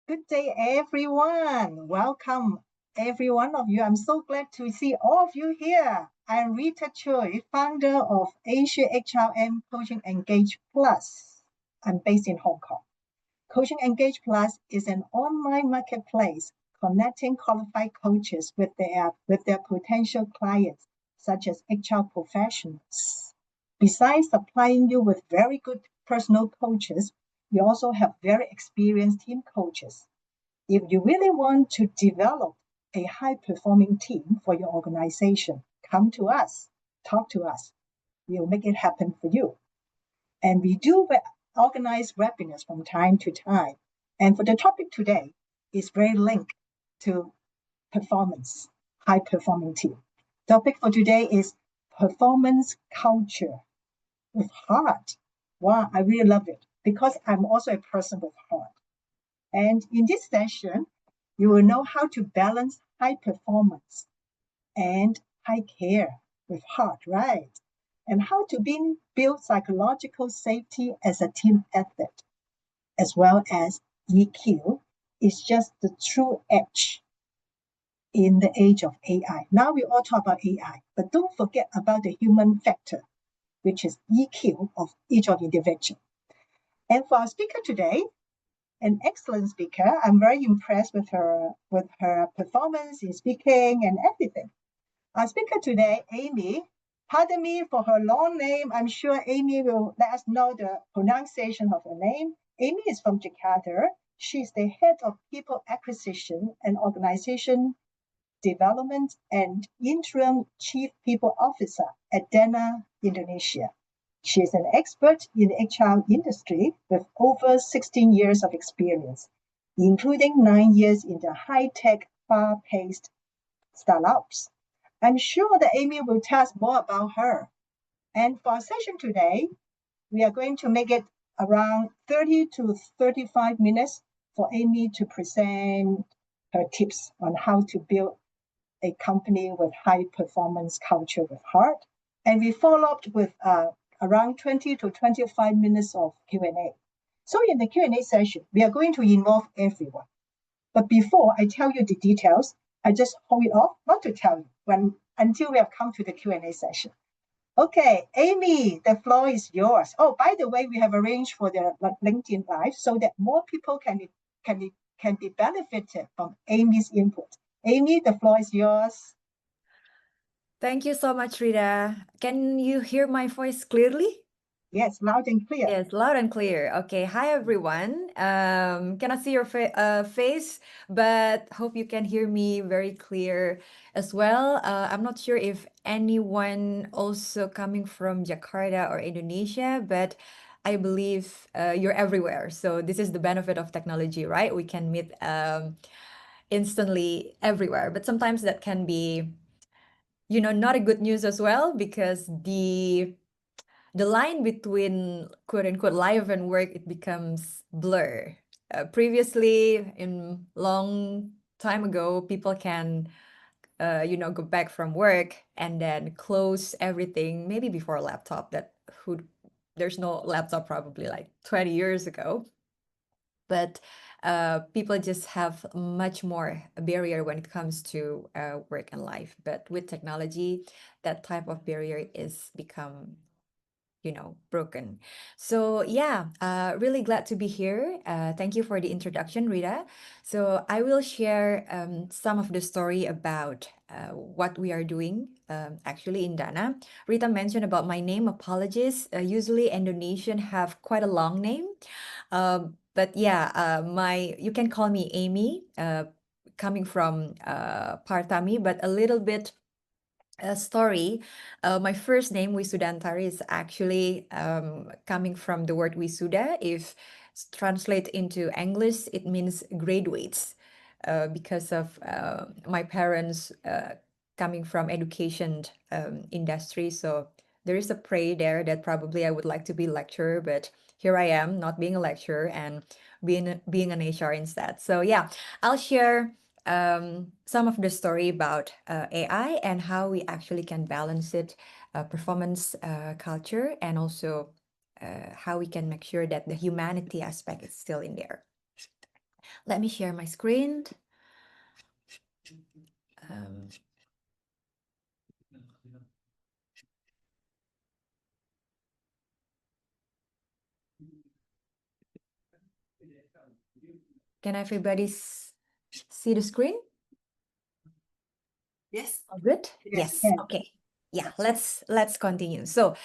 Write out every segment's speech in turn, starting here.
Good day, everyone. Welcome, every one of you. I'm so glad to see all of you here. I'm Rita Choi, founder of Asia HRM Coaching Engage Plus. I'm based in Hong Kong. Coaching Engage Plus is an online marketplace connecting qualified coaches with their potential clients, such as HR professionals. Besides supplying you with very good personal coaches, we also have very experienced team coaches. If you really want to develop a high performing team for your organization, come to us, talk to us. We'll make it happen for you. And we do organize webinars from time to time. And for the topic today is very linked to performance, high performing team. Topic for today is performance culture with heart. Wow, I really love it because I'm also a person with heart. And in this session, you will know how to balance high performance and high care with heart, right? And how to build psychological safety as a team athlete, as well as EQ is just the true edge in the age of AI. Now we all talk about AI, but don't forget about the human factor, which is EQ of each of individual. And for our speaker today, an excellent speaker. I'm very impressed with her performance in speaking and everything. Our speaker today, Amy. Pardon me for her long name. I'm sure Amy will let us know the pronunciation of her name. Amy is from Jakarta. She's the head of people acquisition and organization development and interim chief people officer at Dana, Indonesia. She is an expert in the HR industry with over 16 years of experience, including 9 years in the high-tech, fast-paced startups. I'm sure that Amy will tell us more about her. And for our session today, we are going to make it around 30 to 35 minutes for Amy to present her tips on how to build a company with high performance culture with heart. And we follow up with around 20 to 25 minutes of Q&A. So in the Q&A session, we are going to involve everyone. But before I tell you the details, I just hold it off not to tell you until we have come to the Q&A session. Okay, Amy, the floor is yours. Oh, by the way, we have arranged for the LinkedIn Live so that more people can be benefited from Amy's input. Amy, the floor is yours. Thank you so much, Rita. Can you hear my voice clearly? Yes, loud and clear. Yes, loud and clear. Okay, hi everyone. Cannot see your face, but hope you can hear me very clear as well. I'm not sure if anyone also coming from Jakarta or Indonesia, but I believe you're everywhere. So this is the benefit of technology, right? We can meet instantly everywhere, but sometimes that can be not a good news as well because the line between quote unquote life and work, it becomes blur. Previously, in long time ago, people can go back from work and then close everything maybe before a laptop who there's no laptop probably like 20 years ago, but people just have much more barrier when it comes to work and life. But with technology, that type of barrier is become broken. So yeah, really glad to be here. Thank you for the introduction, Rita. So I will share some of the story about what we are doing actually in Dana. Rita mentioned about my name. Apologies. Usually Indonesian have quite a long name. But yeah, you can call me Amy, coming from Partami, but a little bit story. My first name, Wisudantari, is actually coming from the word Wisuda. If translate into English, it means graduates, because of my parents coming from education industry. So there is a prayer there that probably I would like to be lecturer, but here I am, not being a lecturer and being an HR instead. So yeah, I'll share some of the story about AI and how we actually can balance it, performance culture, and also how we can make sure that the humanity aspect is still in there. Let me share my screen. Can everybody see the screen? Yes. All good? Yes. Yes. Okay. Yeah, let's continue. So,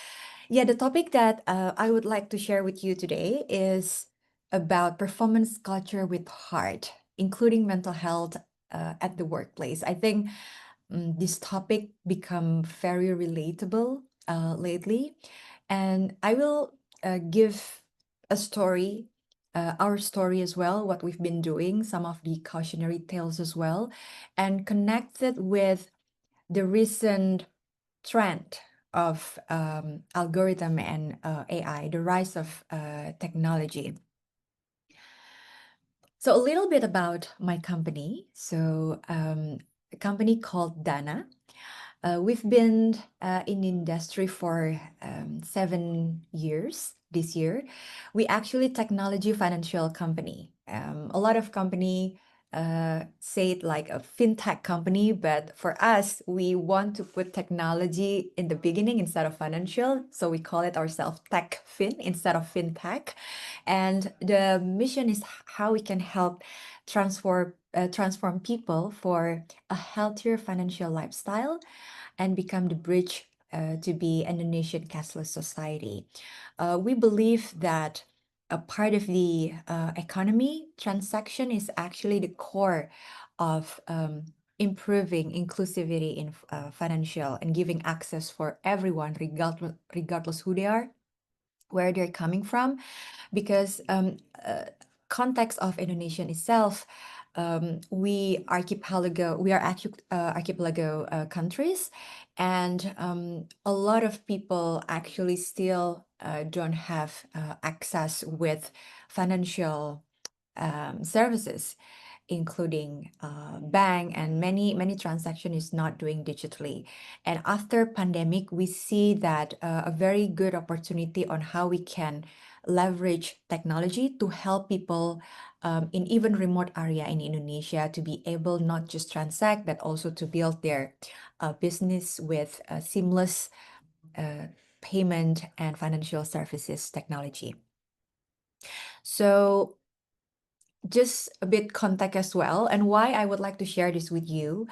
yeah, the topic that I would like to share with you today is about performance culture with heart, including mental health at the workplace. I think this topic become very relatable lately, and I will give a story, our story as well, what we've been doing, some of the cautionary tales as well, and connect it with the recent trend of algorithm and AI, the rise of technology. So a little bit about my company. So a company called Dana. We've been in industry for 7 years this year. We actually technology financial company. A lot of company say it like a fintech company, but for us, we want to put technology in the beginning instead of financial. So we call it ourselves tech fin instead of fintech. And the mission is how we can help transform people for a healthier financial lifestyle and become the bridge to be an Indonesian cashless society. We believe that a part of the economy, transaction is actually the core of improving inclusivity in financial and giving access for everyone, regardless who they are, where they're coming from, because context of Indonesian itself, we are archipelago countries, and a lot of people actually still don't have access with financial services, including bank, and many transaction is not doing digitally. And after pandemic, we see that a very good opportunity on how we can leverage technology to help people in even remote area in Indonesia to be able not just transact, but also to build their business with seamless payment and financial services technology. So just a bit context as well, and why I would like to share this with you.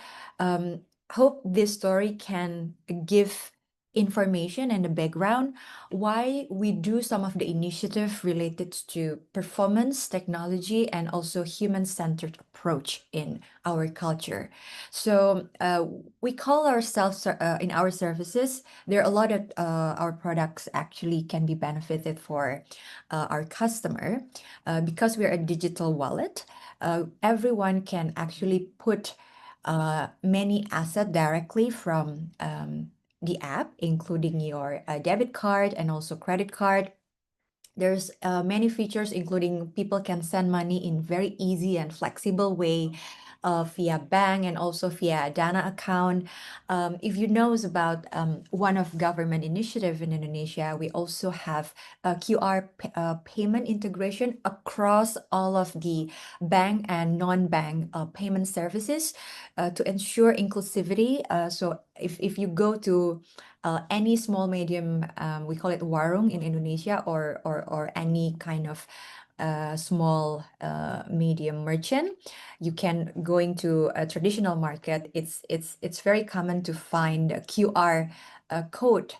Hope this story can give information and the background why we do some of the initiative related to performance technology and also human-centered approach in our culture. So we call ourselves in our services, there are a lot of our products actually can be benefited for our customer because we're a digital wallet. Everyone can actually put many assets directly from the app, including your debit card and also credit card. There's many features, including people can send money in very easy and flexible way via bank and also via Dana account. If you know about one of government initiative in Indonesia, we also have a QR payment integration across all of the bank and non-bank payment services to ensure inclusivity. So if you go to any small medium, we call it warung in Indonesia, or any kind of small medium merchant, you can go into a traditional market. It's very common to find a QR code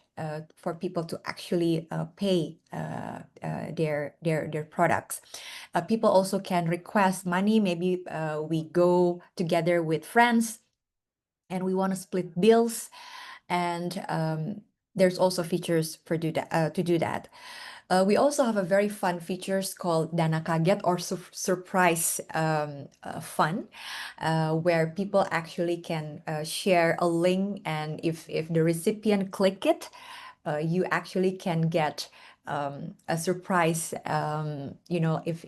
for people to actually pay their products. People also can request money. Maybe we go together with friends and we want to split bills, and there's also features for to do that. We also have a very fun features called Dana Kaget, or surprise fun, where people actually can share a link, and if the recipient click it, you actually can get a surprise. If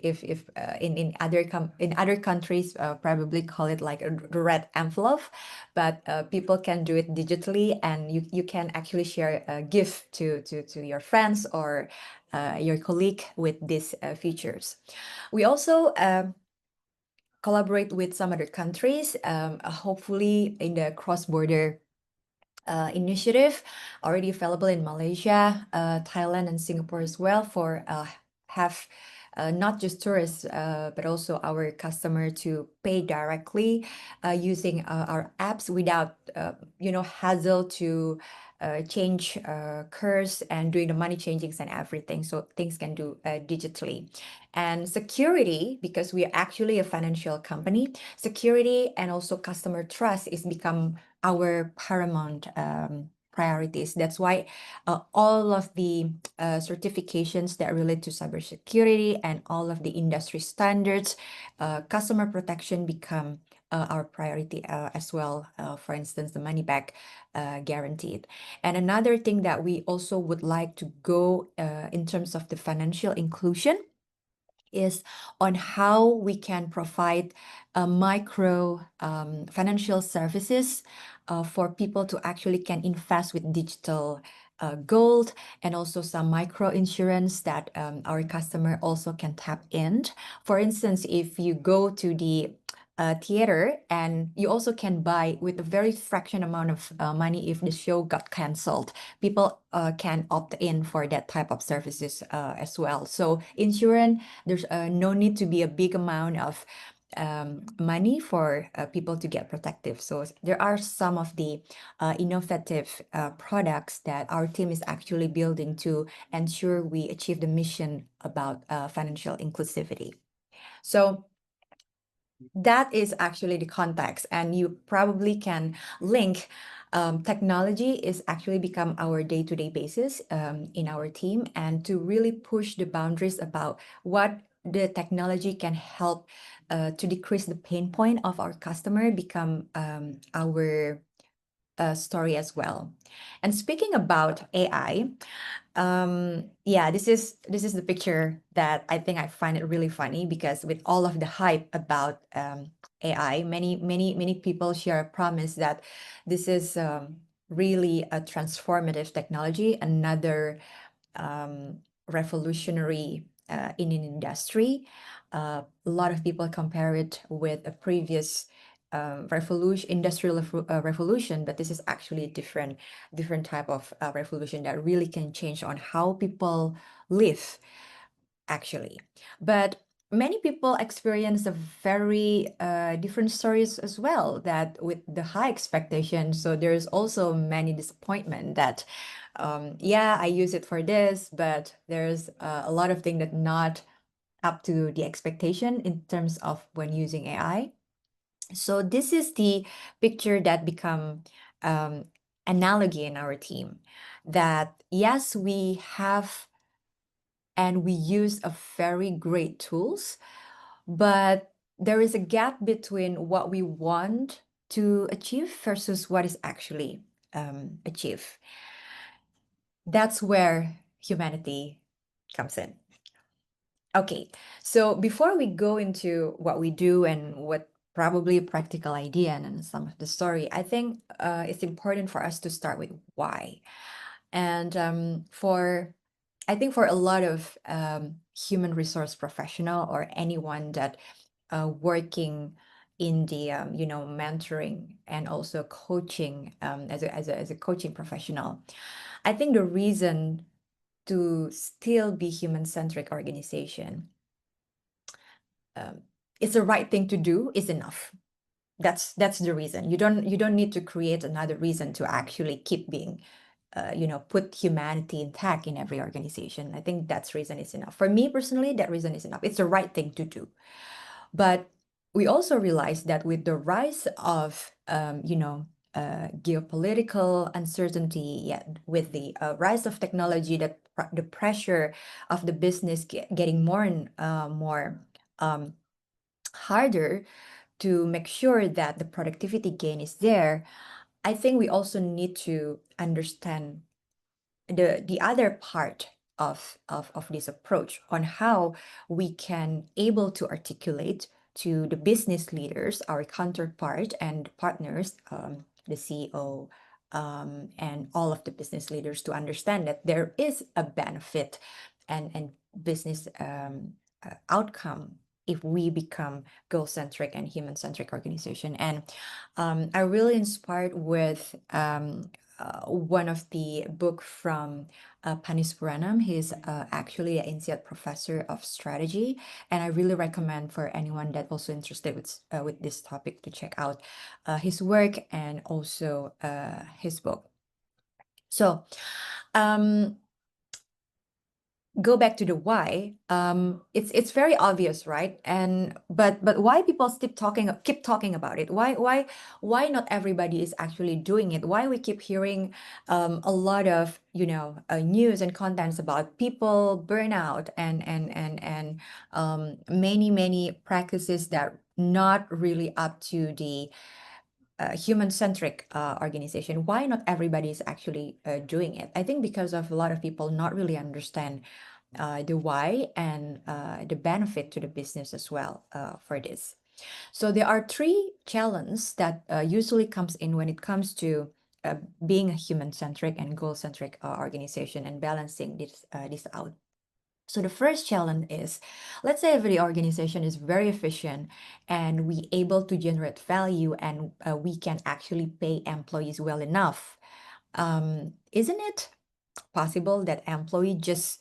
in other countries probably call it like a red envelope, but people can do it digitally, and you can actually share a gift to your friends or your colleague with these features. We also collaborate with some other countries, hopefully in the cross-border initiative already available in Malaysia, Thailand, and Singapore as well for have not just tourists but also our customer to pay directly using our apps without hassle to change curves and doing the money changings and everything. So things can do digitally. And security, because we are actually a financial company, security and also customer trust is become our paramount priorities. That's why all of the certifications that relate to cybersecurity and all of the industry standards, customer protection become our priority as well. For instance, the money back guaranteed. And another thing that we also would like to go in terms of the financial inclusion is on how we can provide micro financial services for people to actually can invest with digital gold, and also some micro insurance that our customer also can tap in. For instance, if you go to the theater, and you also can buy with a very fraction amount of money if the show got canceled. People can opt in for that type of services as well. So insurance, there's no need to be a big amount of money for people to get protective. So there are some of the innovative products that our team is actually building to ensure we achieve the mission about financial inclusivity. So that is actually the context, and you probably can link technology is actually become our day-to-day basis in our team, and to really push the boundaries about what the technology can help to decrease the pain point of our customer become our story as well. And speaking about AI, yeah, this is the picture that I think I find it really funny, because with all of the hype about AI, many people share a promise that this is really a transformative technology, another revolutionary in an industry. A lot of people compare it with a previous industrial revolution, but this is actually a different type of revolution that really can change on how people live, actually. But many people experience a very different stories as well, that with the high expectations. So there's also many disappointment that yeah, I use it for this, but there's a lot of things that not up to the expectation in terms of when using AI. So this is the picture that become analogy in our team, that yes, we have and we use a very great tools, but there is a gap between what we want to achieve versus what is actually achieved. That's where humanity comes in. Okay, so before we go into what we do and what probably a practical idea and some of the story, I think it's important for us to start with why. And I think for a lot of human resource professional or anyone that working in the mentoring and also coaching as a coaching professional, I think the reason to still be human-centric organization, it's the right thing to do is enough. That's the reason. You don't need to create another reason to actually keep being put humanity intact in every organization. I think that reason is enough. For me personally, that reason is enough. It's the right thing to do. But we also realize that with the rise of geopolitical uncertainty, with the rise of technology, that the pressure of the business getting more and more harder to make sure that the productivity gain is there, I think we also need to understand the other part of this approach on how we can able to articulate to the business leaders, our counterpart and partners, the CEO, and all of the business leaders, to understand that there is a benefit and business outcome if we become goal-centric and human-centric organization. And I really inspired with one of the book from Panis Puranam. He's actually an INSEAD professor of strategy, and I really recommend for anyone that also interested with this topic to check out his work and also his book. So go back to the why. It's very obvious, right? And but why people keep talking about it? Why not everybody is actually doing it? Why we keep hearing a lot of news and contents about people burnout and many practices that not really up to the human-centric organization. Why not everybody is actually doing it? I think because of a lot of people not really understand the why and the benefit to the business as well for this. So there are three challenges that usually comes in when it comes to being a human-centric and goal-centric organization and balancing this out. So the first challenge is, let's say if the organization is very efficient and we able to generate value and we can actually pay employees well enough. Isn't it possible that employee just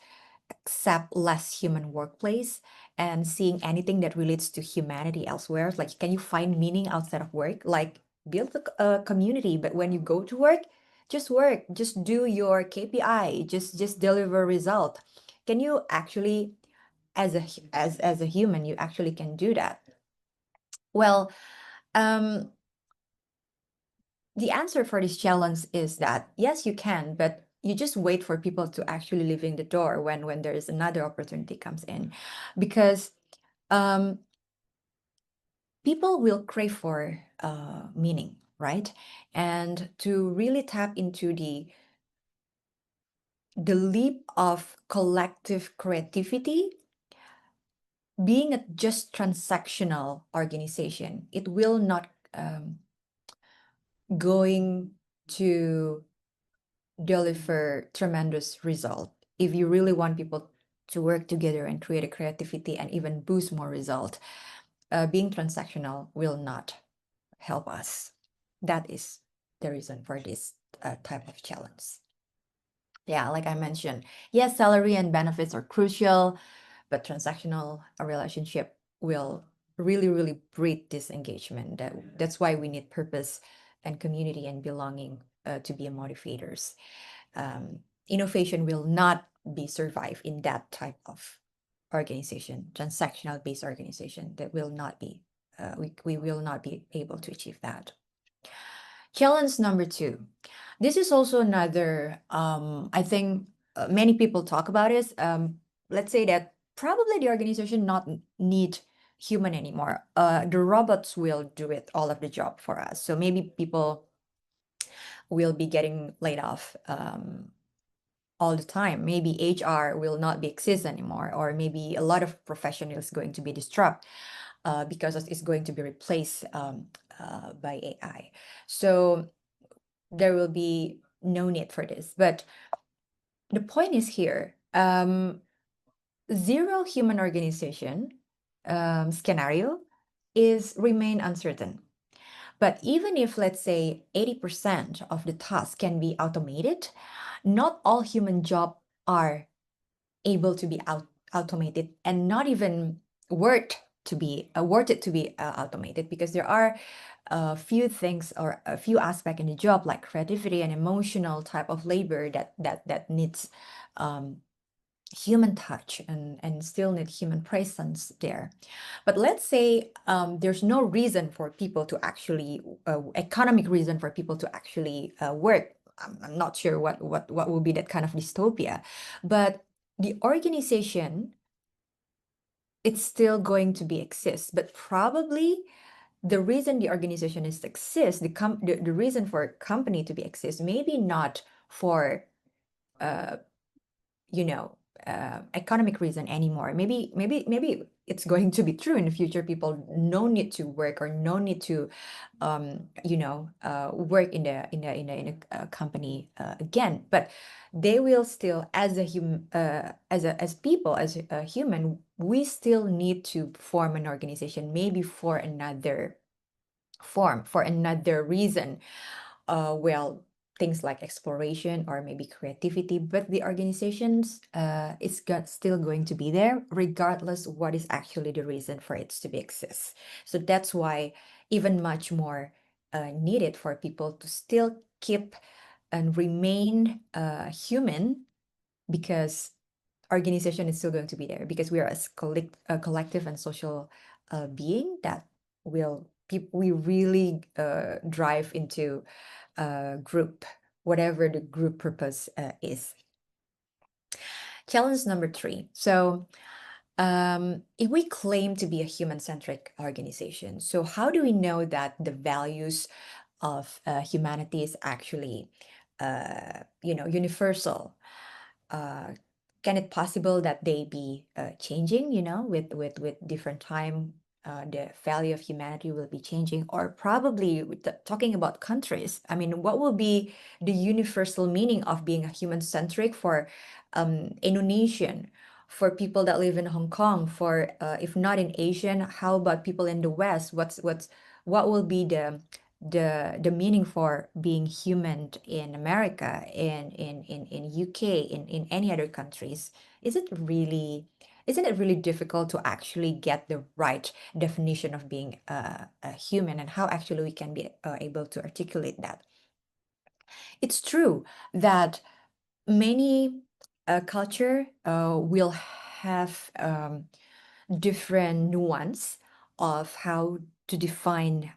accept less human workplace and seeing anything that relates to humanity elsewhere? Like, can you find meaning outside of work? Like, build a community, but when you go to work, just do your KPI, just deliver result. Can you actually, as a human, you actually can do that? Well, the answer for this challenge is that yes, you can, but you just wait for people to actually leave in the door when there is another opportunity comes in, because people will crave for meaning, right? And to really tap into the leap of collective creativity, being a just transactional organization, it will not going to deliver tremendous result. If you really want people to work together and create a creativity and even boost more result, being transactional will not help us. That is the reason for this type of challenge. Yeah, like I mentioned, yes, salary and benefits are crucial, but transactional relationship will really breed this engagement. That's why we need purpose and community and belonging to be motivators. Innovation will not be survive in that type of organization, transactional based organization. That will not be, we will not be able to achieve that. Challenge number 2. This is also another, I think many people talk about is, let's say that probably the organization not need human anymore. The robots will do it, all of the job for us. So maybe people will be getting laid off all the time. Maybe HR will not be exist anymore, or maybe a lot of profession is going to be disrupted because it's going to be replaced by AI. So there will be no need for this. But the point is here, zero human organization scenario is remain uncertain. But even if, let's say, 80% of the tasks can be automated, not all human jobs are able to be automated, and not even worth it to be automated, because there are a few things or a few aspects in the job, like creativity and emotional type of labor that needs human touch and still need human presence there. But let's say there's no reason for people to actually economic reason for people to actually work. I'm not sure what will be that kind of dystopia, but the organization, it's still going to be exist. But probably the reason the organization is exist, the reason for a company to be exist, maybe not for economic reason anymore. Maybe it's going to be true in the future. People no need to work or no need to work in a company again, but they will still, as a human, we still need to form an organization, maybe for another form, for another reason. Well, things like exploration or maybe creativity, but the organizations still going to be there regardless what is actually the reason for it to be exist. So that's why even much more needed for people to still keep and remain human, because organization is still going to be there, because we are a collective and social being that we really drive into group, whatever the group purpose is. Challenge number 3. So if we claim to be a human-centric organization, so how do we know that the values of humanity is actually universal? Can it possible that they be changing, with different time? The value of humanity will be changing, or probably talking about countries. I mean, what will be the universal meaning of being a human-centric for Indonesian, for people that live in Hong Kong, for if not in Asian, how about people in the West? What will be the meaning for being human in America, in UK, in any other countries? Isn't it really difficult to actually get the right definition of being a human, and how actually we can be able to articulate that? It's true that many culture will have different nuance of how to define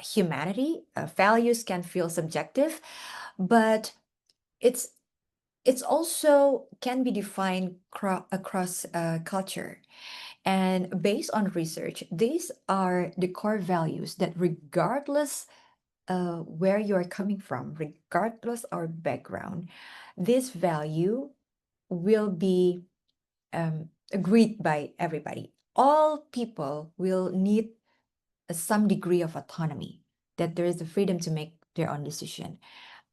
humanity. Values can feel subjective, but it's also can be defined across culture. And based on research, these are the core values that regardless where you are coming from, regardless our background, this value will be agreed by everybody. All people will need some degree of autonomy, that there is the freedom to make their own decision,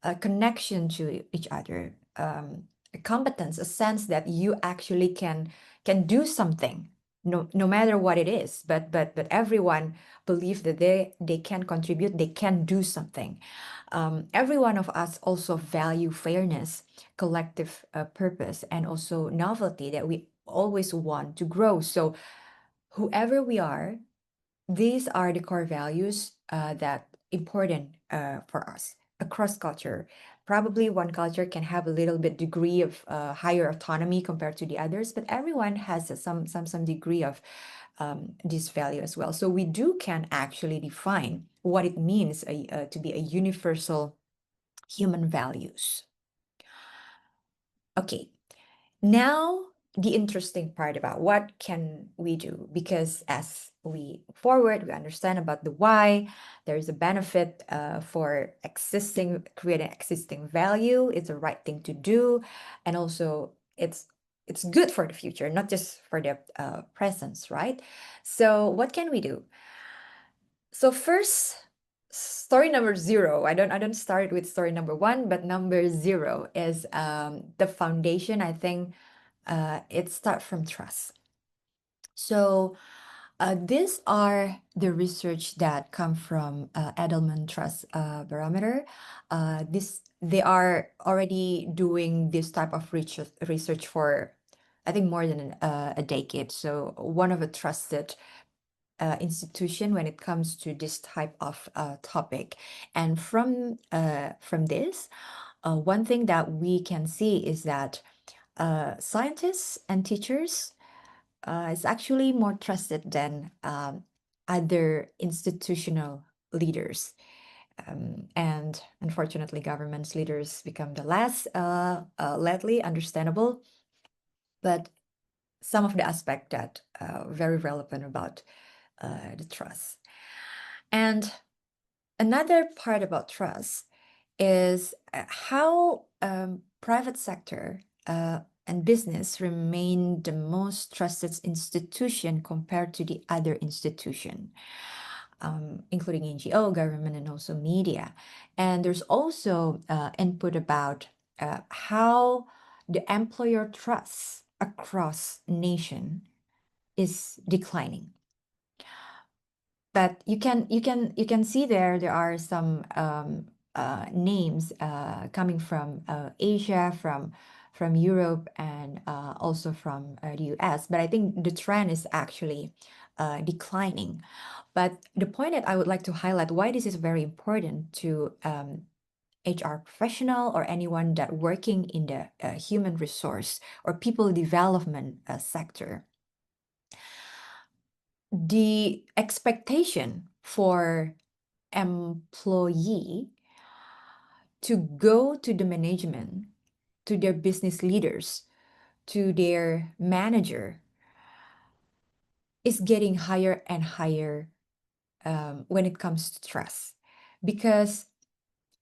a connection to each other, a competence, a sense that you actually can do something, no matter what it is. But everyone believes that they can contribute, they can do something. Every one of us also value fairness, collective purpose, and also novelty, that we always want to grow. So whoever we are, these are the core values that important for us across culture. Probably one culture can have a little bit degree of higher autonomy compared to the others, but everyone has some degree of this value as well. So we can actually define what it means to be a universal human values. Okay, now the interesting part about what can we do, because as we forward, we understand about the why. There is a benefit for creating existing value. It's the right thing to do, and also it's good for the future, not just for the presence, right? So what can we do? So first, story number 0. I don't start with story number 1, but number 0 is the foundation. I think it starts from trust. So these are the research that come from Edelman Trust Barometer. They are already doing this type of research for, I think, more than a decade. So one of a trusted institution when it comes to this type of topic. And from this, one thing that we can see is that scientists and teachers is actually more trusted than other institutional leaders. And unfortunately, government's leaders become the less lately, understandable. But some of the aspects that very relevant about the trust. And another part about trust is how private sector and business remain the most trusted institution compared to the other institution, including NGO, government, and also media. And there's also input about how the employer trust across nation is declining. But you can see there are some names coming from Asia, from Europe, and also from the US. But I think the trend is actually declining. But the point that I would like to highlight why this is very important to HR professional or anyone that working in the human resource or people development sector. The expectation for employee to go to the management, to their business leaders, to their manager is getting higher and higher when it comes to trust. Because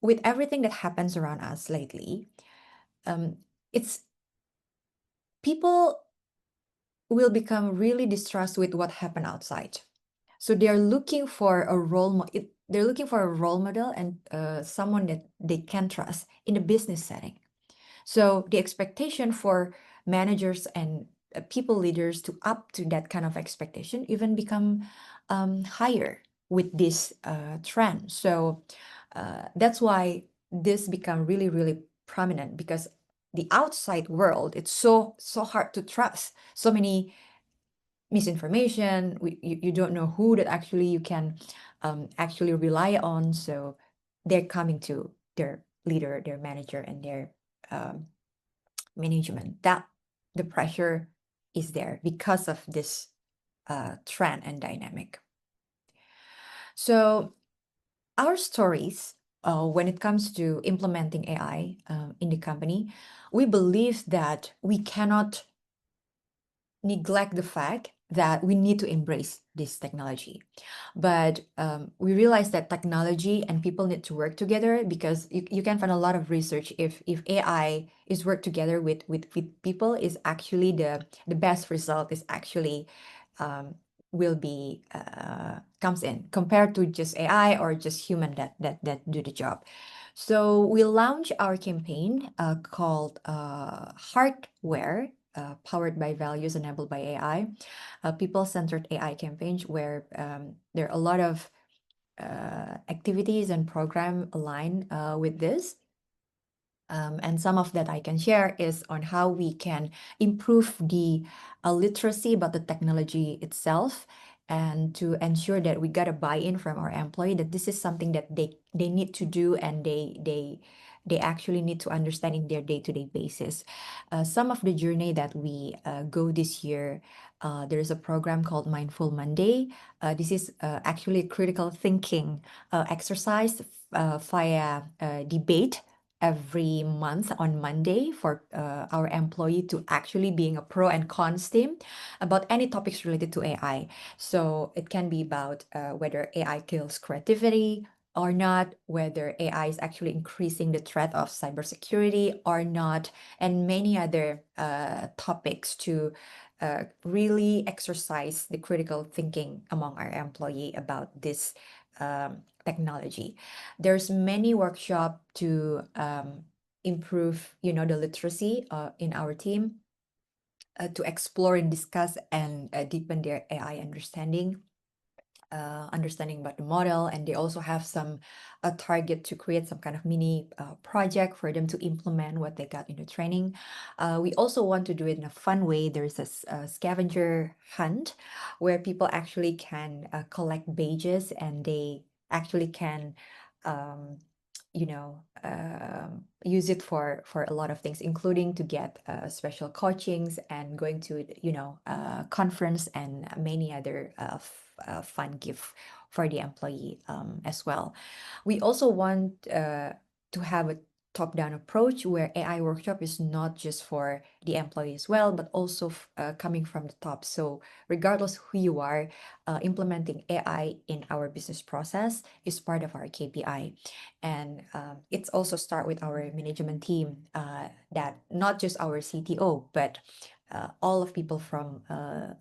with everything that happens around us lately, it's people will become really distrust with what happened outside. So they're looking for a they're looking for a role model and someone that they can trust in a business setting. So the expectation for managers and people leaders to up to that kind of expectation even become higher with this trend. So that's why this become really, really prominent, because the outside world, it's so hard to trust. So many misinformation. You don't know who that actually you can actually rely on. So they're coming to their leader, their manager, and their management. That the pressure is there because of this trend and dynamic. So our stories, when it comes to implementing AI in the company, we believe that we cannot neglect the fact that we need to embrace this technology. But we realize that technology and people need to work together, because you can find a lot of research if AI is work together with people, is actually the best result is actually will be comes in compared to just AI or just human that do the job. So we launched our campaign called Heartware, powered by values enabled by AI, people-centered AI campaigns, where there are a lot of activities and program aligned with this. And some of that I can share is on how we can improve the literacy about the technology itself, and to ensure that we got a buy-in from our employee that this is something that they need to do, and they actually need to understand in their day-to-day basis. Some of the journey that we go this year, there's a program called Mindful Monday. This is actually a critical thinking exercise via debate every month on Monday for our employee to actually being a pro and cons team about any topics related to AI. So it can be about whether AI kills creativity or not, whether AI is actually increasing the threat of cybersecurity or not, and many other topics to really exercise the critical thinking among our employee about this technology. There's many workshop to improve, the literacy in our team, to explore and discuss and deepen their AI understanding about the model. And they also have a target to create some kind of mini project for them to implement what they got in the training. We also want to do it in a fun way. There's a scavenger hunt where people actually can collect badges, and they actually can use it for a lot of things, including to get special coachings and going to conference and many other fun gift for the employee as well. We also want to have top-down approach where AI workshop is not just for the employee as well, but also coming from the top. So regardless who you are, implementing AI in our business process is part of our KPI. And it's also start with our management team, that not just our CTO, but all of people from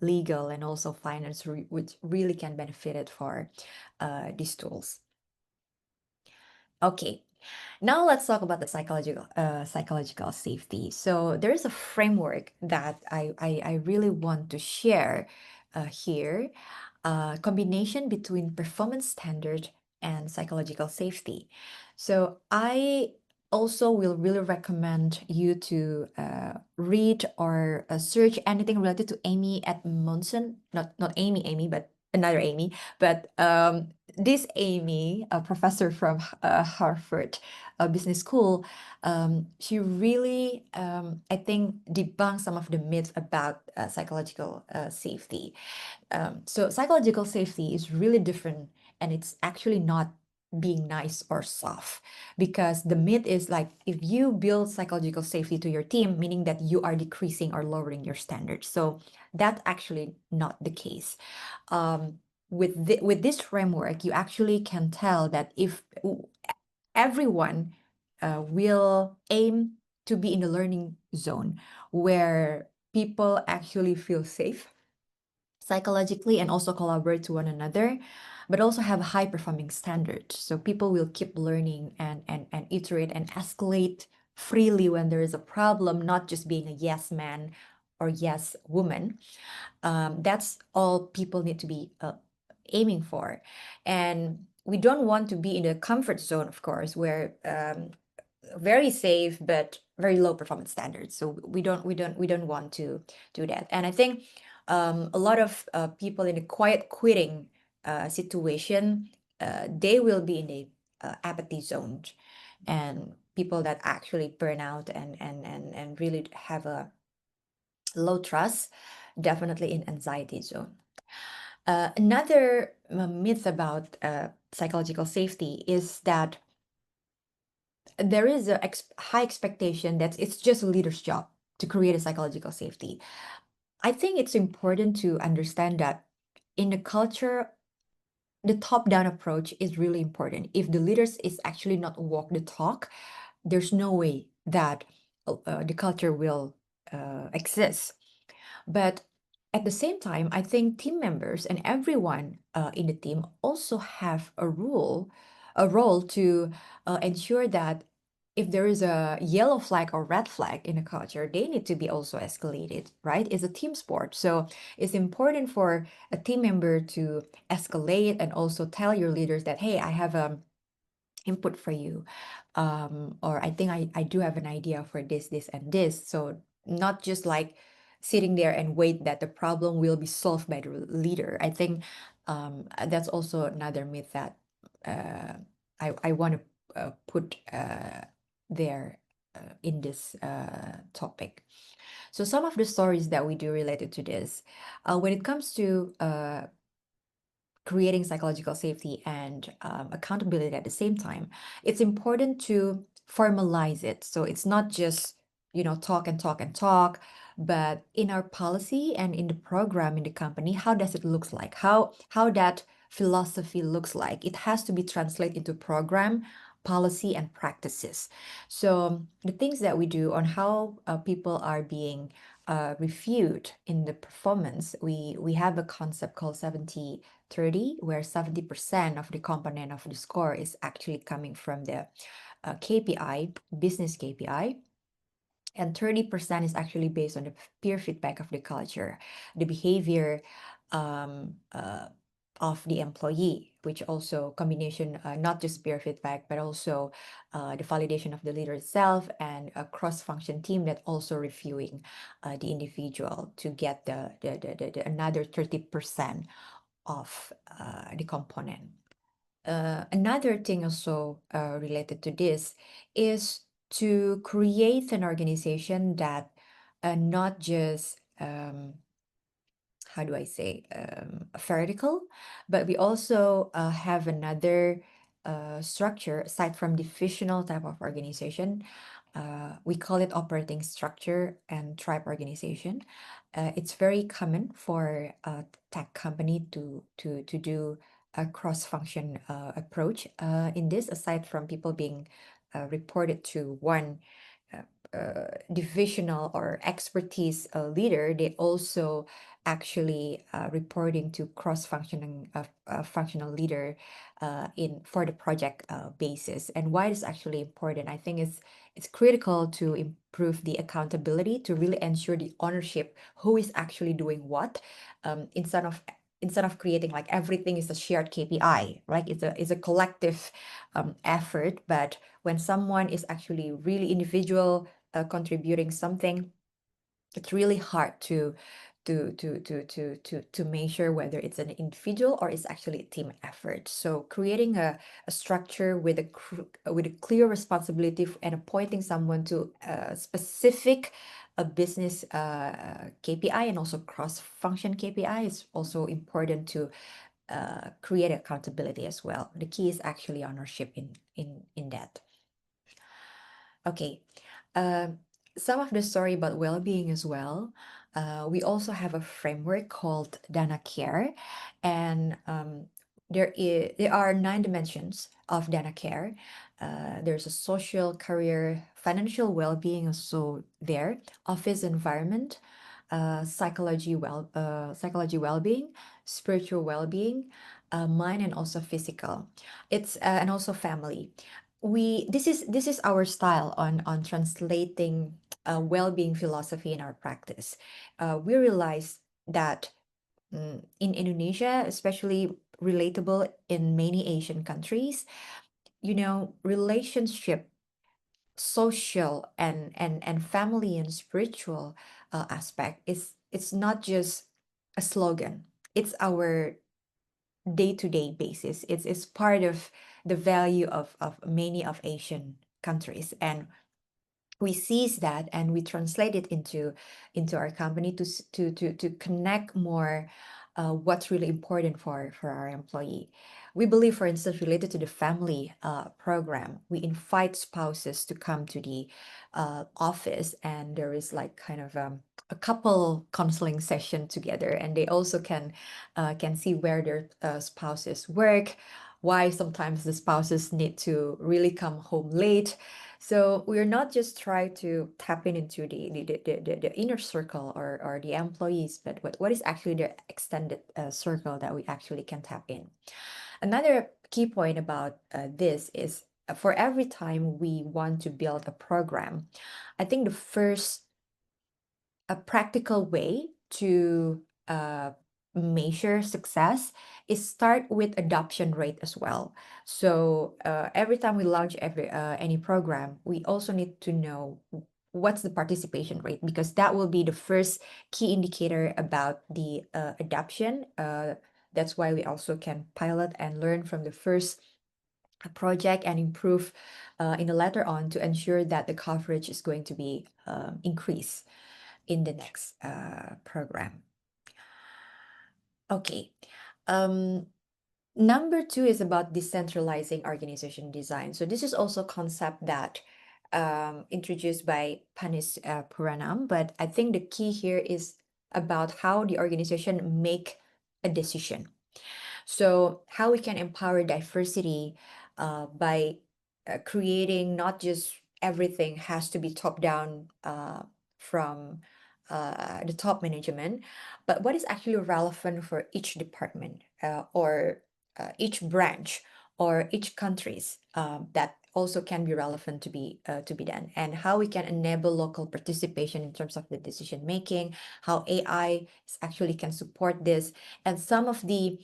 legal and also finance, which really can benefit it for these tools. Okay, now let's talk about the psychological safety. So there is a framework that I really want to share here, a combination between performance standard and psychological safety. So I also will really recommend you to read or search anything related to Amy Edmondson, not Amy, but another Amy, but this Amy, a professor from Harvard Business School, she really, I think, debunked some of the myths about psychological safety. So psychological safety is really different, and it's actually not being nice or soft, because the myth is like, if you build psychological safety to your team, meaning that you are decreasing or lowering your standards. So that's actually not the case. With this framework, you actually can tell that if everyone will aim to be in the learning zone where people actually feel safe psychologically and also collaborate to one another, but also have high performing standards. So people will keep learning and iterate and escalate freely when there is a problem, not just being a yes man or yes woman. That's all people need to be aiming for. And we don't want to be in the comfort zone, of course, where very safe but very low performance standards. So we don't want to do that. And I think a lot of people in a quiet quitting situation, they will be in a apathy zone, and people that actually burn out and really have a low trust, definitely in anxiety zone. Another myth about psychological safety is that there is a high expectation that it's just a leader's job to create a psychological safety. I think it's important to understand that in the culture, the top-down approach is really important. If the leaders is actually not walk the talk, there's no way that the culture will exist. But at the same time, I think team members and everyone in the team also have a role to ensure that if there is a yellow flag or red flag in a culture, they need to be also escalated, right? It's a team sport. So it's important for a team member to escalate and also tell your leaders that, hey, I have input for you. Or I think I do have an idea for this, and this. So not just like sitting there and wait that the problem will be solved by the leader. I think that's also another myth that I want to put there in this topic. So some of the stories that we do related to this, when it comes to creating psychological safety and accountability at the same time, it's important to formalize it. So it's not just, talk and talk and talk, but in our policy and in the program in the company, how does it looks like? How that philosophy looks like? It has to be translated into program, policy, and practices. So the things that we do on how people are being reviewed in the performance, we have a concept called 70-30, where 70% of the component of the score is actually coming from the KPI, business KPI, and 30% is actually based on the peer feedback of the culture, the behavior of the employee, which also combination, not just peer feedback, but also the validation of the leader itself and a cross-function team that also reviewing the individual to get the another 30% of the component. Another thing also related to this is to create an organization that not just how do I say vertical, but we also have another structure, aside from divisional type of organization, we call it operating structure and tribe organization. It's very common for a tech company to do a cross-function approach in this, aside from people being reported to one divisional or expertise leader. They also actually reporting to cross-functioning functional leader in for the project basis. And why it's actually important, I think it's critical to improve the accountability, to really ensure the ownership, who is actually doing what, instead of creating like everything is a shared KPI, right? It's a collective effort. But when someone is actually really individual contributing something, it's really hard to measure whether it's an individual or it's actually a team effort. So creating a structure with a clear responsibility and appointing someone to a specific business KPI and also cross-function KPI is also important to create accountability as well. The key is actually ownership in that. Okay. Some of the story about well-being as well. We also have a framework called Dana Care, and there are 9 dimensions of Dana Care. There's a social, career, financial well-being also there, office environment, psychology well-being, spiritual well-being, mind, and also physical. It's and also family. This is our style on translating well-being philosophy in our practice. We realize that in Indonesia, especially relatable in many Asian countries, relationship, social, and family and spiritual aspect it's not just a slogan. It's our day-to-day basis. It's part of the value of many of Asian countries, and we seize that and we translate it into our company to connect more what's really important for our employee. We believe, for instance, related to the family program, we invite spouses to come to the office, and there is like kind of a couple counseling session together, and they also can see where their spouses work, why sometimes the spouses need to really come home late. So we're not just trying to tap into the inner circle or the employees, but what is actually the extended circle that we actually can tap in. Another key point about this is for every time we want to build a program, I think the first a practical way to measure success is start with adoption rate as well. So every time we launch any program, we also need to know what's the participation rate, because that will be the first key indicator about the adoption. That's why we also can pilot and learn from the first project and improve in the later on to ensure that the coverage is going to be increased in the next program. Okay. Number 2 is about decentralizing organization design. So this is also a concept that introduced by Panis Puranam, but I think the key here is about how the organization make a decision. So how we can empower diversity by creating not just everything has to be top down from the top management, but what is actually relevant for each department or each branch or each countries that also can be relevant to be done, and how we can enable local participation in terms of the decision making, how AI actually can support this. And some of the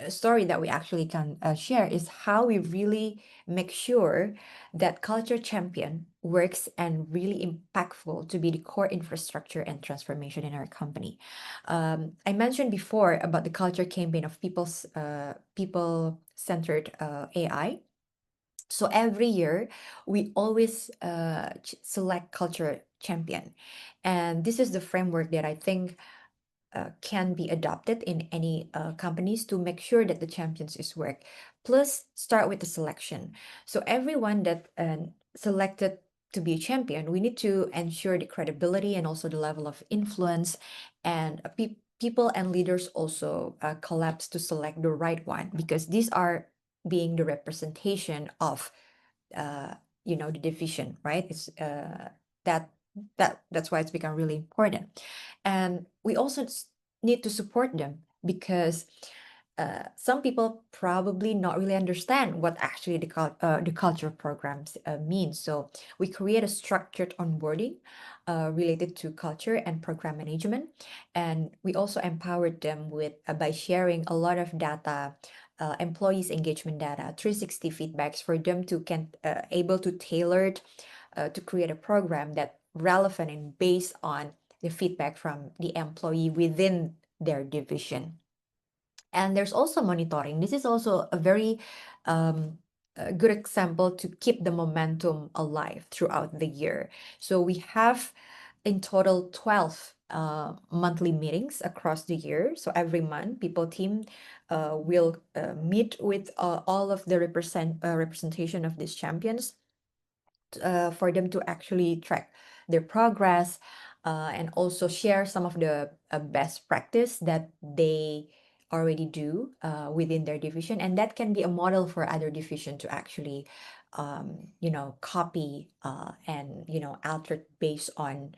story that we actually can share is how we really make sure that culture champion works and really impactful to be the core infrastructure and transformation in our company. I mentioned before about the culture campaign of people-centered AI. So every year we always select culture champion, and this is the framework that I think can be adopted in any companies to make sure that the champions is work Plus, start with the selection. So everyone that selected to be a champion, we need to ensure the credibility and also the level of influence, and people and leaders also collapse to select the right one, because these are being the representation of you know, the division, right? It's that that's why it's become really important. And we also need to support them, because some people probably not really understand what actually the culture programs mean. So we create a structured onboarding related to culture and program management, and we also empowered them with by sharing a lot of data, employees engagement data, 360 feedbacks for them to can able to tailor to create a program that relevant and based on the feedback from the employee within their division. And there's also monitoring. This is also a very a good example to keep the momentum alive throughout the year. So we have in total 12 monthly meetings across the year. So every month, people team will meet with all of the representation of these champions for them to actually track their progress and also share some of the best practice that they already do within their division, and that can be a model for other division to actually you know, copy and you know, alter based on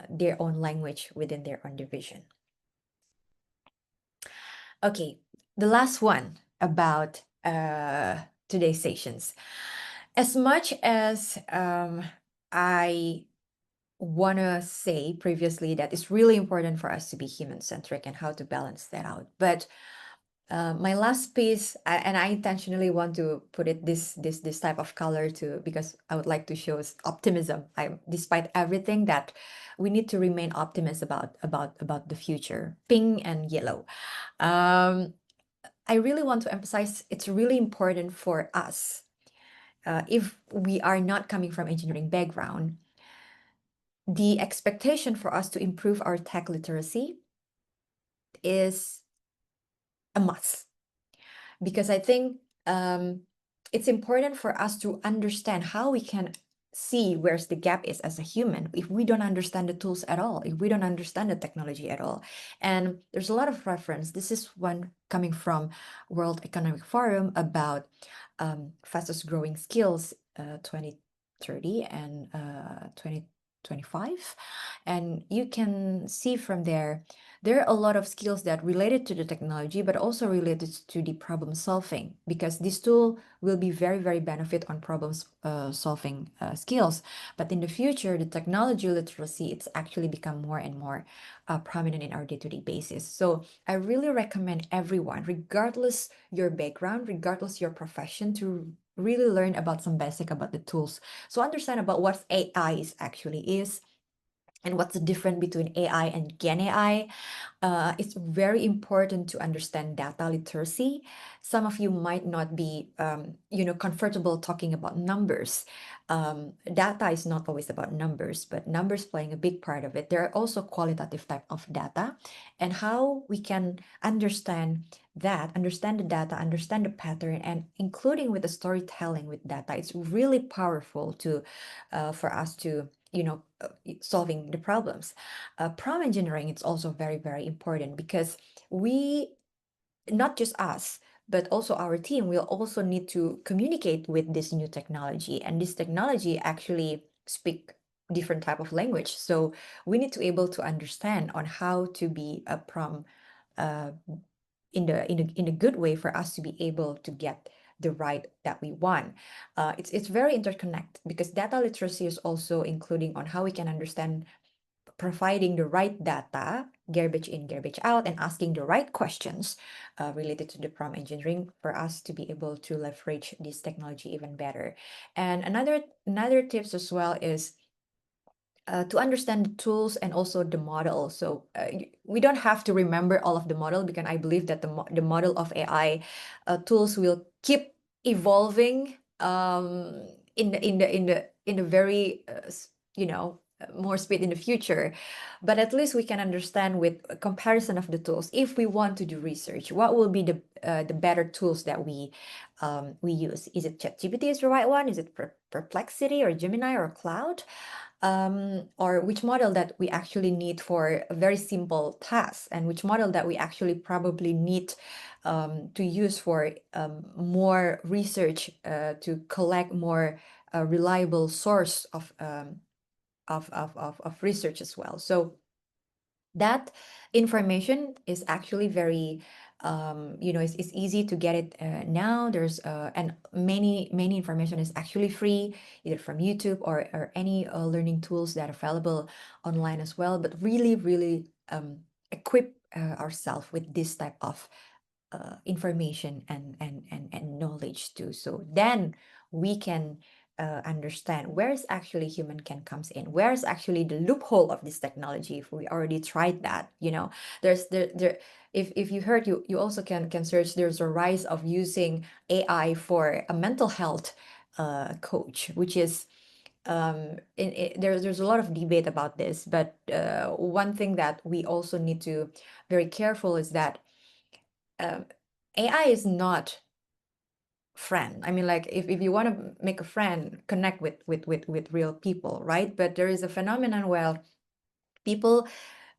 their own language within their own division. Okay, the last one about today's sessions. As much as I want to say previously that it's really important for us to be human-centric and how to balance that out. But my last piece, and I intentionally want to put it this type of color too, because I would like to show us optimism. Despite everything, that we need to remain optimistic about the future. Pink and yellow. I really want to emphasize it's really important for us, if we are not coming from engineering background, the expectation for us to improve our tech literacy is a must, because I think it's important for us to understand how we can see where's the gap is as a human if we don't understand the tools at all, if we don't understand the technology at all. And there's a lot of reference. This is one coming from World Economic Forum about fastest growing skills 2030 and 2025. And you can see from there are a lot of skills that related to the technology, but also related to the problem solving, because this tool will be very, very benefit on problems solving skills. But in the future, the technology literacy, it's actually become more and more prominent in our day-to-day basis. So I really recommend everyone, regardless your background, regardless your profession, to really learn about some basic about the tools. So understand about what AI is and what's the difference between AI and Gen AI. It's very important to understand data literacy. Some of you might not be, you know, comfortable talking about numbers. Data is not always about numbers, but numbers playing a big part of it. There are also qualitative type of data, and how we can understand the data, understand the pattern, and including with the storytelling with data. It's really powerful to, for us to, you know, solving the problems. Prompt engineering, it's also very, very important, because we, not just us, but also our team will also need to communicate with this new technology, and this technology actually speak different type of language. So we need to able to understand on how to be a prompt in a good way for us to be able to get the right that we want. It's very interconnected, because data literacy is also including on how we can understand providing the right data, garbage in, garbage out, and asking the right questions related to the prompt engineering for us to be able to leverage this technology even better. And another tips as well is to understand the tools and also the model. So we don't have to remember all of the model, because I believe that the model of AI tools will keep evolving in the very you know, more speed in the future, but at least we can understand with a comparison of the tools. If we want to do research, what will be the better tools that we use? Is it ChatGPT is the right one? Is it Perplexity or Gemini or Cloud? Or which model that we actually need for a very simple task, and which model that we actually probably need to use for more research to collect more reliable source of research as well. So that information is actually very it's easy to get it now. There's and many information is actually free, either from YouTube or any learning tools that are available online as well. But really equip ourselves with this type of information and knowledge too. So then we can understand where's actually human can comes in, where's actually the loophole of this technology. If we already tried that, there's there if you heard, you also can search. There's a rise of using AI for a mental health coach, which is there's a lot of debate about this, but one thing that we also need to very careful is that um, AI is not friend. I mean, like if you want to make a friend, connect with real people, right? But there is a phenomenon where people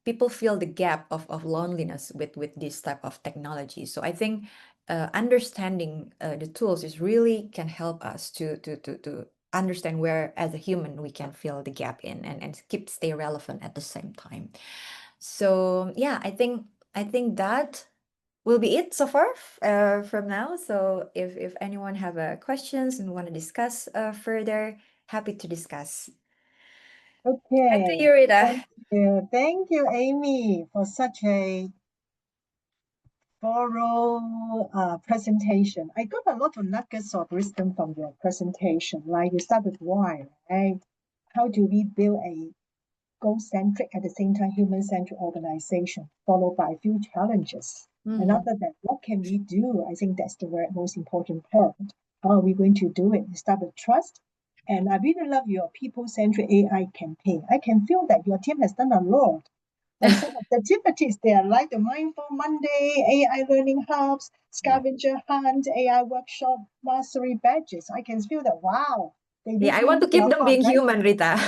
people feel the gap of loneliness with this type of technology. So I think understanding the tools is really can help us to understand where as a human we can fill the gap in and keep stay relevant at the same time. So yeah, I think that will be it so far from now. So if anyone have questions and want to discuss further, happy to discuss. Back to Okay, you, Rita. thank you. Thank you, Amy, for such a thorough presentation. I got a lot of nuggets of wisdom from your presentation. Like you start with why, right? How do we build a goal-centric at the same time human-centric organization, followed by a few challenges. And Mhm. after that, what can we do? I think that's the most important part. How are we going to do it? You start with trust. And I really love your people-centric AI campaign. I can feel that your team has done a lot. And some of the activities there, like the Mindful Monday, AI learning hubs, Yeah. scavenger hunt, AI workshop, mastery badges. I can feel that, wow, they Yeah, did I really want to keep their them part, being right? human, Rita.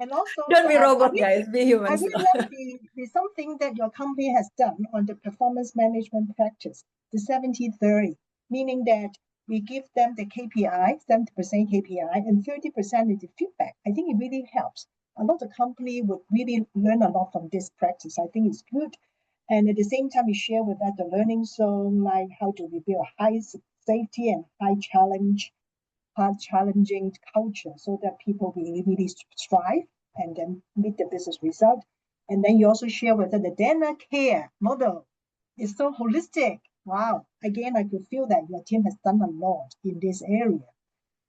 And also, Don't be robot, guys. Be I humans. really love the something that your company has done on the performance management practice, the 70-30, meaning that we give them the KPI, 70% KPI, and 30% is the feedback. I think it really helps. A lot of company would really learn a lot from this practice. I think it's good. And at the same time, you share with us the learning zone, like how to build a high safety and hard challenging culture so that people really strive and then meet the business result. And then you also share with them the Dana Care model. It's so holistic. Wow. Again, I could feel that your team has done a lot in this area.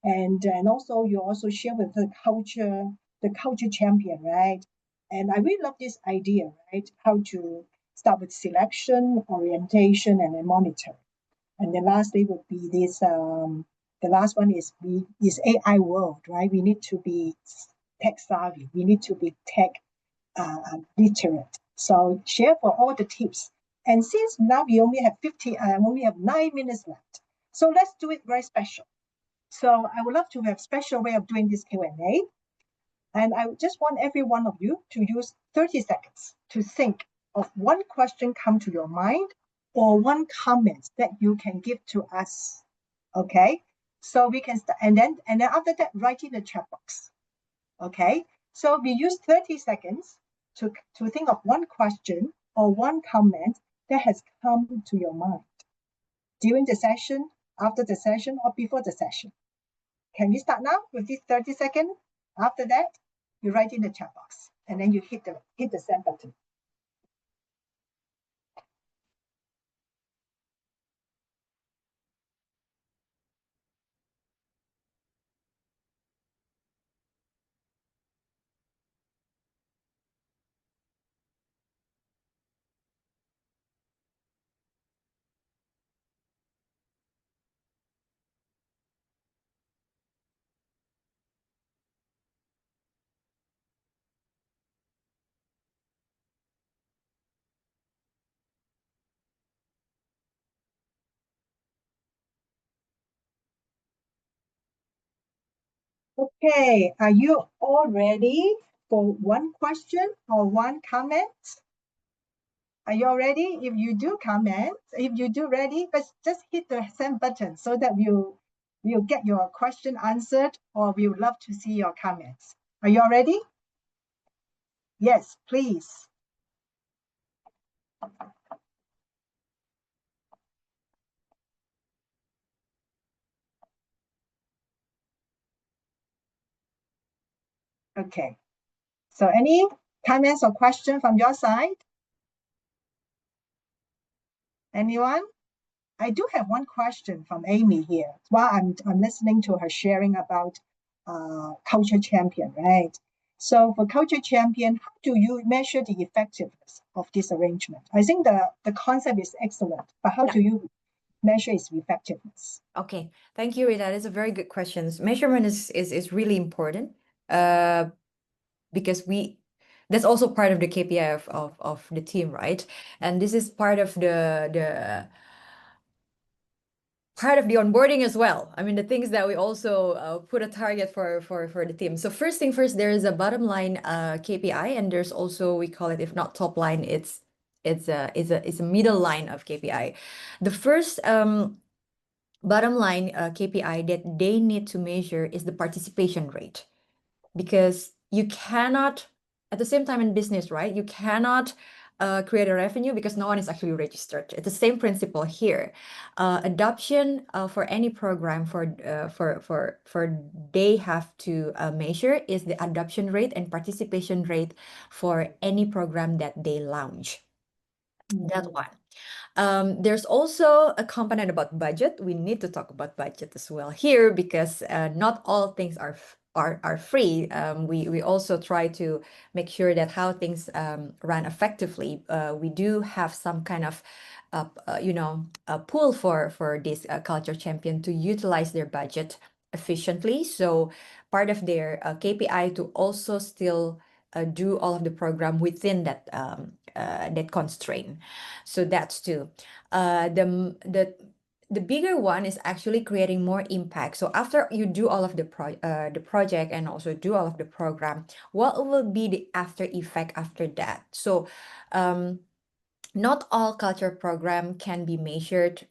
And also you also share with the culture champion, right? And I really love this idea, right? How to start with selection, orientation, and then monitor. And the lastly would be this. The last one is AI world, right? We need to be tech savvy. We need to be tech literate. So share for all the tips. And since now we only have 9 minutes left, so let's do it very special. So I would love to have special way of doing this Q&A. And I just want every one of you to use 30 seconds to think of one question come to your mind or one comment that you can give to us. Okay? So we can start and then after that, write in the chat box. Okay? So we use 30 seconds to think of one question or one comment that has come to your mind during the session, after the session, or before the session. Can we start now with this 30 seconds? After that, you write in the chat box and then you hit the send button. Okay, are you all ready for one question or one comment? Are you all ready? If you do comment, if you do ready, just hit the send button so that we'll get your question answered, or we would love to see your comments. Are you all ready? Yes, please. Okay. So any comments or questions from your side? Anyone? I do have one question from Amy here while I'm listening to her sharing about Culture Champion, right? So for Culture Champion, how do you measure the effectiveness of this arrangement? I think the concept is excellent, but how do you measure its effectiveness? Okay, thank you, Rita. That is a very good question. Measurement is really important because that's also part of the KPI of the team, right? And this is part of the onboarding as well. I mean, the things that we also put a target for the team. So first thing first, there is a bottom line KPI, and there's also, we call it, if not top line, it's a middle line of KPI. The first bottom line KPI that they need to measure is the participation rate, because you cannot, at the same time in business, right? You cannot create a revenue because no one is actually registered. It's the same principle here. Adoption for any program for they have to measure is the adoption rate and participation rate for any program that they launch. That one. There's also a component about budget. We need to talk about budget as well here because not all things are free. We also try to make sure that how things run effectively. We do have some kind of a pool for this Culture Champion to utilize their budget efficiently. So part of their KPI to also still do all of the program within that that constraint. So that's two. The bigger one is actually creating more impact. So after you do all of the project and also do all of the program, what will be the after effect after that? So not all culture program can be measured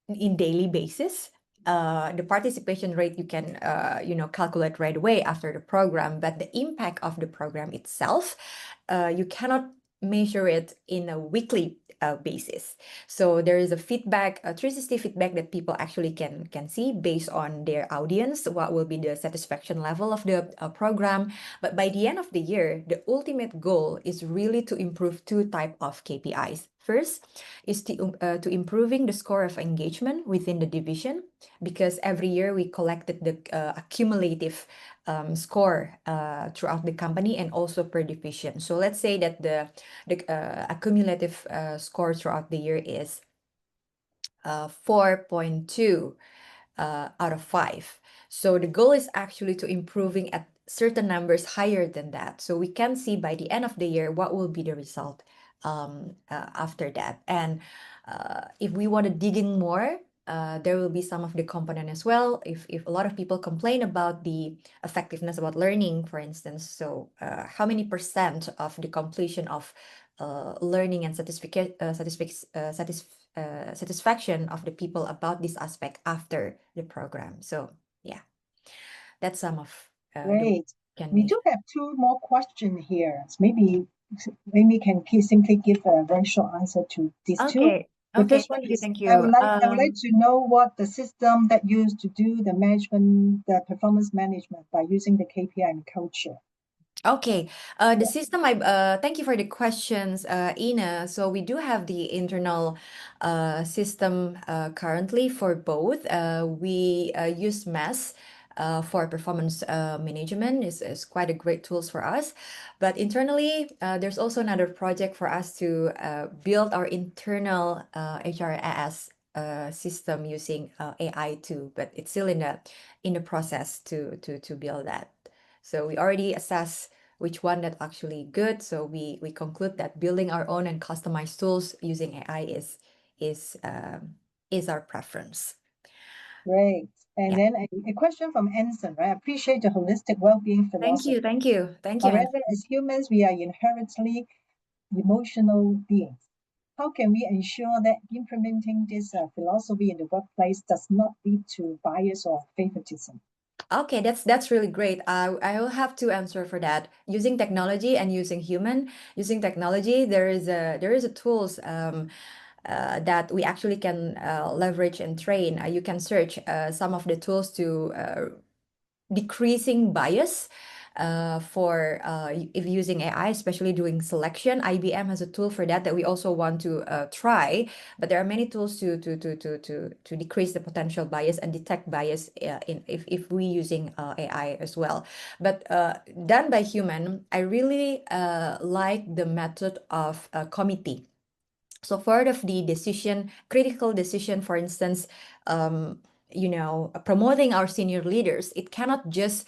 in daily basis. The participation rate you can calculate right away after the program, but the impact of the program itself, you cannot measure it in a weekly basis. So there is a feedback, a 360 feedback that people actually can see based on their audience, what will be the satisfaction level of the program. But by the end of the year, the ultimate goal is really to improve two type of KPIs. First is to improving the score of engagement within the division, because every year we collected the accumulative score throughout the company and also per division. So let's say that the accumulative score throughout the year is 4.2 out of 5. So the goal is actually to improving at certain numbers higher than that. So we can see by the end of the year what will be the result after that. And if we want to dig in more, there will be some of the component as well. If a lot of people complain about the effectiveness about learning, for instance, so how many % of the completion of learning and satisfaction of the people about this aspect after the program. So yeah, that's some of Great. can We measure. do have two more questions here. So maybe can simply give a very short answer to these two. Okay. The Okay. first one is Thank I you. would like to know what the system that used to do the management, the performance management by using the KPI and culture. Okay, the system, thank you for the questions, Ina. So we do have the internal system currently for both. We use MES for performance management. Is quite a great tools for us. But internally, there's also another project for us to build our internal HRIS system using AI too. But it's still in the process to build that. So we already assess which one that actually good. So we conclude that building our own and customized tools using AI is our preference. Great. And then a question from Anson, right? Appreciate the holistic well-being philosophy. Thank you. However, as humans, we are inherently emotional beings. How can we ensure that implementing this philosophy in the workplace does not lead to bias or favoritism? Okay, that's really great. I will have to answer for that. Using technology and using technology, there is a tools that we actually can leverage and train. You can search some of the tools to decreasing bias for if using AI, especially doing selection. IBM has a tool for that we also want to try. But there are many tools to decrease the potential bias and detect bias if we using AI as well. But done by human, I really like the method of a committee. So part of the critical decision, for instance, promoting our senior leaders, it cannot just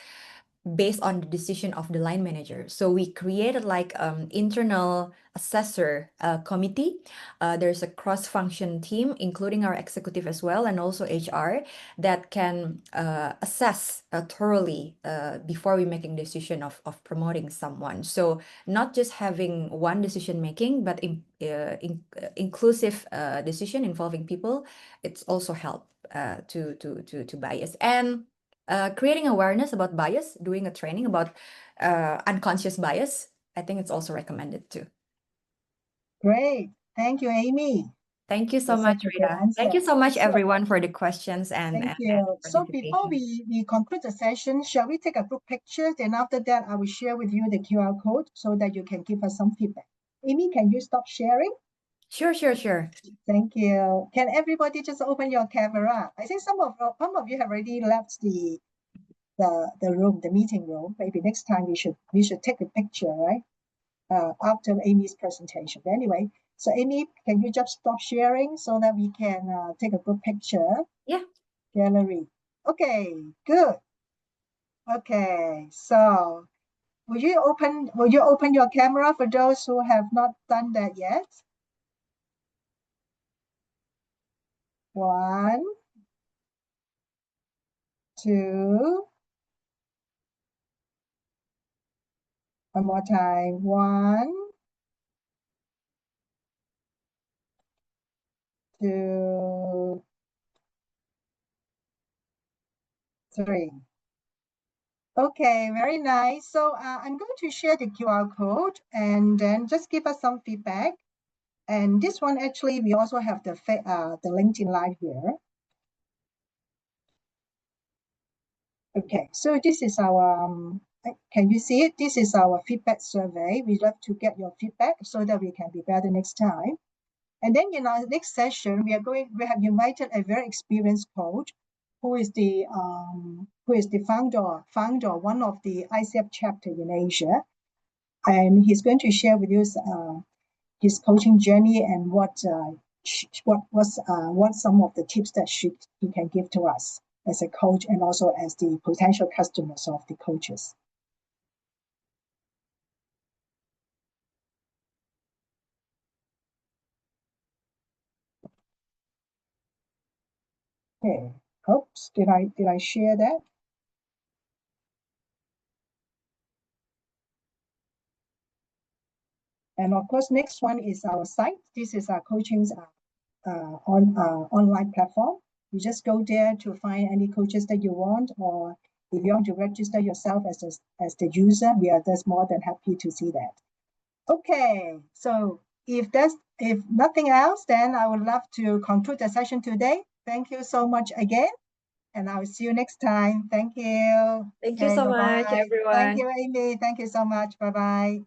based on the decision of the line manager. So we created like internal assessor committee. There's a cross-function team, including our executive as well, and also HR, that can assess thoroughly before we making decision of promoting someone. So not just having one decision making, but inclusive decision involving people. It's also help to bias and creating awareness about bias, doing a training about unconscious bias. I think it's also recommended too. Great. Thank you, Amy. Thank you so much, Rita. Thank you so much, everyone, for the questions and thank you. So before we conclude the session, shall we take a group picture? Then after that, I will share with you the QR code so that you can give us some feedback. Amy, can you stop sharing? Sure. Thank you. Can everybody just open your camera? I think some of you have already left the room, the meeting room. Maybe next time we should take a picture, right? After Amy's presentation. But anyway, so Amy, can you just stop sharing so that we can take a good picture? Yeah. Gallery. Okay, good. Okay, so will you open your camera for those who have not done that yet? 1, 2. One more time. 1, 2, 3. Okay, very nice. So I'm going to share the QR code and then just give us some feedback. And this one, actually, we also have the LinkedIn Live here. Okay, so this is our, can you see it? This is our feedback survey. We'd love to get your feedback so that we can be better next time. And then in our next session, we have invited a very experienced coach who is the founder of one of the ICF chapter in Asia. And he's going to share with us his coaching journey and what some of the tips that he can give to us as a coach and also as the potential customers of the coaches. Okay. Oops, did I share that? And of course, next one is our site. This is our coaching's online platform. You just go there to find any coaches that you want, or if you want to register yourself as the user, we are just more than happy to see that. Okay, so if nothing else, then I would love to conclude the session today. Thank you so much again, and I will see you next time. Thank you. Thank you so much, everyone. Thank you, Amy. Thank you so much. Bye-bye.